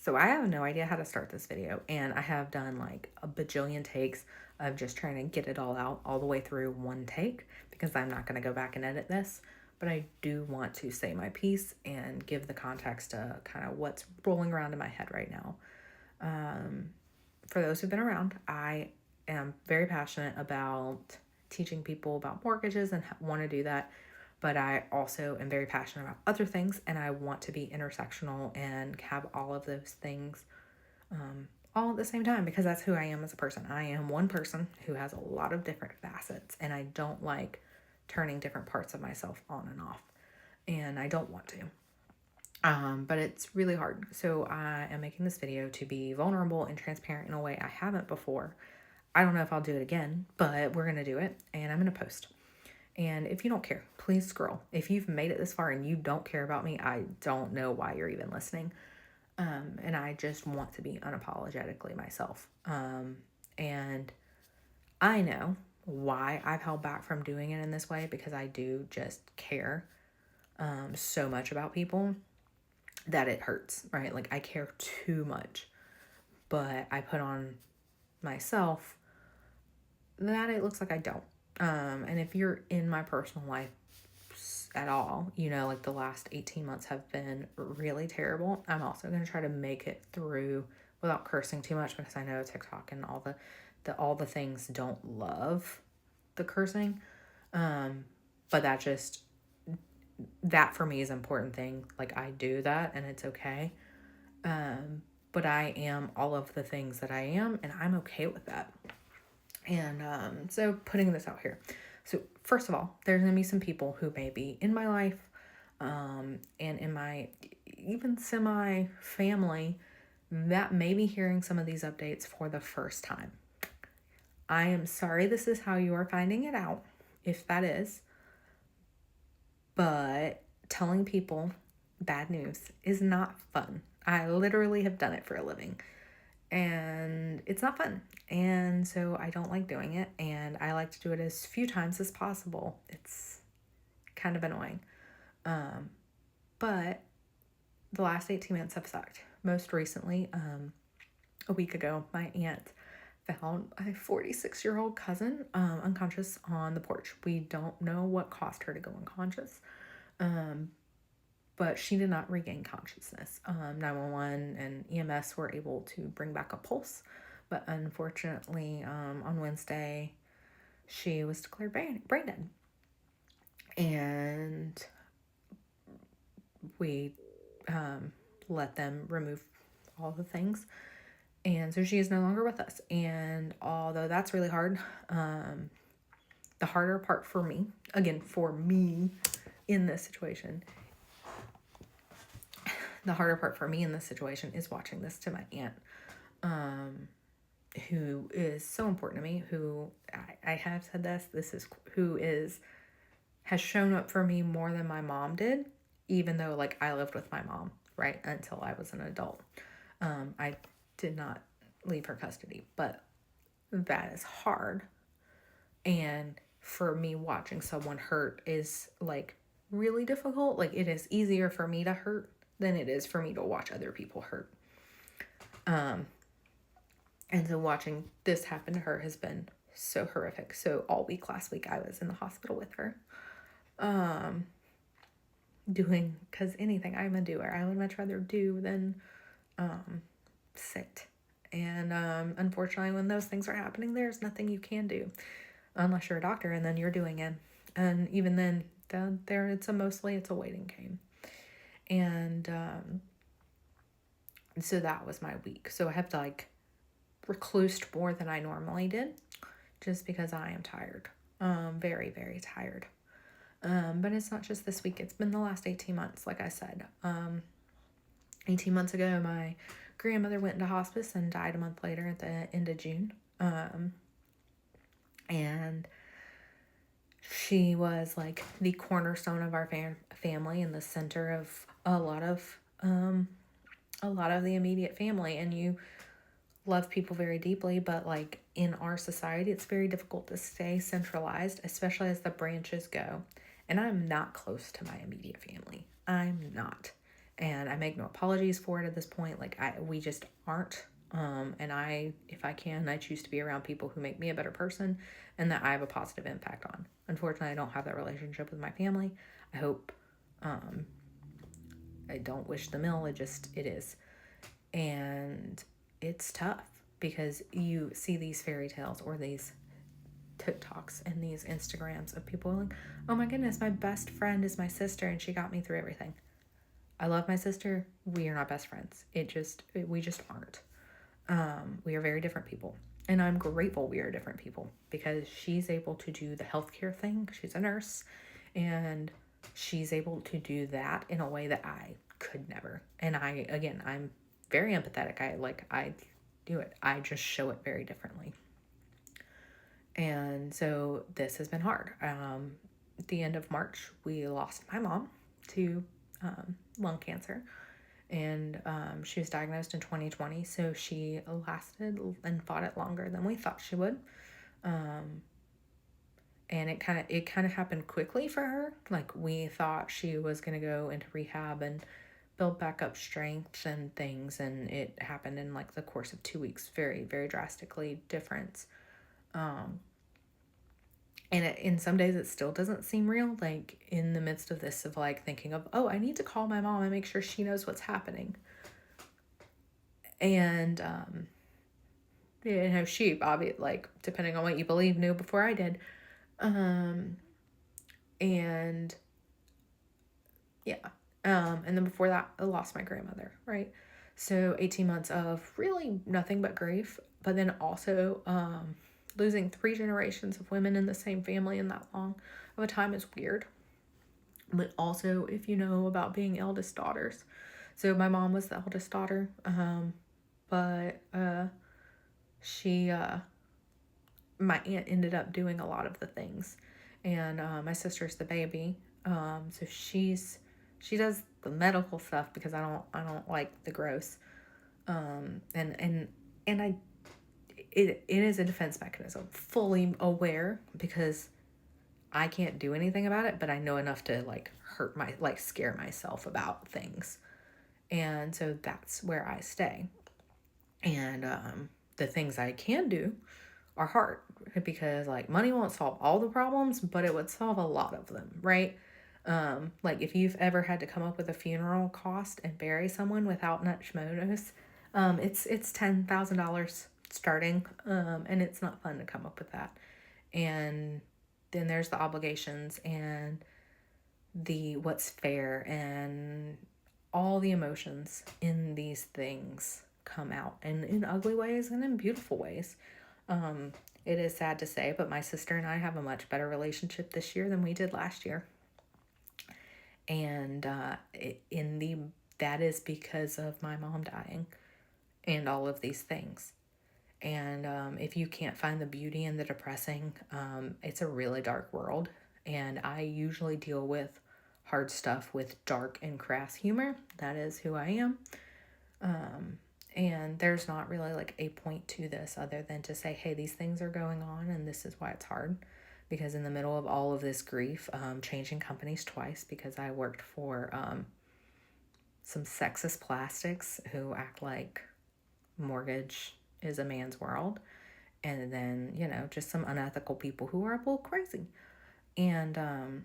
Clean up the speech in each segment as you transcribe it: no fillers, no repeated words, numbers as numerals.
So I have no idea how to start this video, and I have done like a bajillion takes of just trying to get it all out all the way through one take because I'm not going to go back and edit this. But I do want to say my piece and give the context to kind of what's rolling around in my head right now. For those who've been around, I am very passionate about teaching people about mortgages and want to do that. But I also am very passionate about other things, and I want to be intersectional and have all of those things all at the same time because that's who I am as a person. I am one person who has a lot of different facets, and I don't like turning different parts of myself on and off, and I don't want to. But it's really hard. So I am making this video to be vulnerable and transparent in a way I haven't before. I don't know if I'll do it again, but we're going to do it, and I'm going to post. And if you don't care, please scroll. If you've made it this far and you don't care about me, I don't know why you're even listening. And I just want to be unapologetically myself. And I know why I've held back from doing it in this way because I do just care so much about people that it hurts, right? Like I care too much, but I put on myself that it looks like I don't. And if you're in my personal life at all, you know, like the last 18 months have been really terrible. I'm also going to try to make it through without cursing too much because I know TikTok and all the things don't love the cursing. But that for me is an important thing. Like I do that and it's okay. But I am all of the things that I am, and I'm okay with that. And so putting this out here. So first of all, there's going to be some people who may be in my life and in my even semi-family that may be hearing some of these updates for the first time. I am sorry this is how you are finding it out, if that is. But telling people bad news is not fun. I literally have done it for a living. And it's not fun. And so I don't like doing it. And I like to do it as few times as possible. It's kind of annoying. But the last 18 months have sucked. Most recently, a week ago, my aunt found a 46-year-old cousin unconscious on the porch. We don't know what caused her to go unconscious. But she did not regain consciousness. 911 and EMS were able to bring back a pulse, but unfortunately, on Wednesday, she was declared brain dead. And we let them remove all the things. And so she is no longer with us. And although that's really hard, the harder part for me, again, for me in this situation, the harder part for me in this situation is watching this to my aunt, who is so important to me, who I have said has shown up for me more than my mom did, even though like I lived with my mom, right, until I was an adult. I did not leave her custody, but that is hard. And for me, watching someone hurt is like really difficult. Like it is easier for me to hurt than it is for me to watch other people hurt. And so watching this happen to her has been so horrific. So all week last week, I was in the hospital with her. Because anything, I'm a doer. I would much rather do than sit. And unfortunately, when those things are happening, there's nothing you can do unless you're a doctor and then you're doing it. And even then, it's a waiting game. And so that was my week. So I have to like reclused more than I normally did just because I am tired. Very, very tired. But it's not just this week. It's been the last 18 months, like I said. 18 months ago, my grandmother went into hospice and died a month later at the end of June. And she was like the cornerstone of our family and the center of a lot of the immediate family. And you love people very deeply, but like in our society, it's very difficult to stay centralized, especially as the branches go. And I'm not close to my immediate family. I'm not. and I make no apologies for it at this point. Like we just aren't. And if I can, I choose to be around people who make me a better person and that I have a positive impact on. Unfortunately, I don't have that relationship with my family. I hope, I don't wish them ill. It is. And it's tough because you see these fairy tales or these TikToks and these Instagrams of people like, oh my goodness, my best friend is my sister and she got me through everything. I love my sister. We are not best friends. We just aren't. We are very different people. And I'm grateful we are different people because she's able to do the healthcare thing. She's a nurse and she's able to do that in a way that I could never. And I'm very empathetic. I do it. I just show it very differently. And so this has been hard. At the end of March, we lost my mom to lung cancer. And she was diagnosed in 2020, so she lasted and fought it longer than we thought she would. And it kind of happened quickly for her. Like we thought she was going to go into rehab and build back up strength and things, and it happened in like the course of 2 weeks. Very, very drastically different. And in some days it still doesn't seem real, like in the midst of this of like thinking of, oh, I need to call my mom and make sure she knows what's happening. And, she obviously, like, depending on what you believe, knew before I did. And yeah. And then before that, I lost my grandmother, right? So 18 months of really nothing but grief, but then also, losing 3 generations of women in the same family in that long of a time is weird. But also, if you know about being eldest daughters. So my mom was the eldest daughter, but my aunt ended up doing a lot of the things. And my sister's the baby. So she does the medical stuff because I don't like the gross. It is a defense mechanism, fully aware, because I can't do anything about it, but I know enough to scare myself about things. And so that's where I stay. And the things I can do are hard because like money won't solve all the problems, but it would solve a lot of them, right? Like if you've ever had to come up with a funeral cost and bury someone without much notice, it's $10,000 starting, and it's not fun to come up with that. And then there's the obligations and the what's fair, and all the emotions in these things come out, and in ugly ways and in beautiful ways. It is sad to say, but my sister and I have a much better relationship this year than we did last year. And that is because of my mom dying and all of these things. And if you can't find the beauty in the depressing, it's a really dark world. And I usually deal with hard stuff with dark and crass humor. That is who I am. And there's not really like a point to this other than to say, hey, these things are going on and this is why it's hard. Because in the middle of all of this grief, changing companies twice because I worked for some sexist plastics who act like mortgage is a man's world. And then, just some unethical people who are a little crazy. And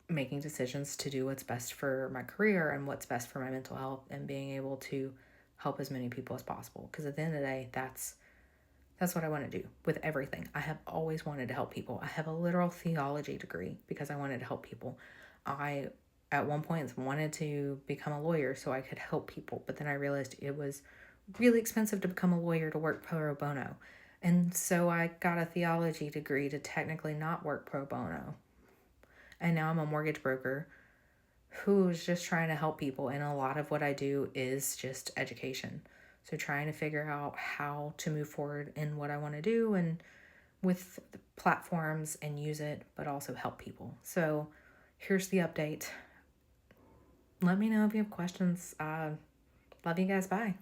making decisions to do what's best for my career and what's best for my mental health and being able to help as many people as possible. Because at the end of the day, that's what I want to do with everything. I have always wanted to help people. I have a literal theology degree because I wanted to help people. I, at one point, wanted to become a lawyer so I could help people. But then I realized it was really expensive to become a lawyer to work pro bono. And so I got a theology degree to technically not work pro bono. And now I'm a mortgage broker who's just trying to help people. And a lot of what I do is just education. So trying to figure out how to move forward in what I want to do and with the platforms and use it, but also help people. So here's the update. Let me know if you have questions. Love you guys. Bye.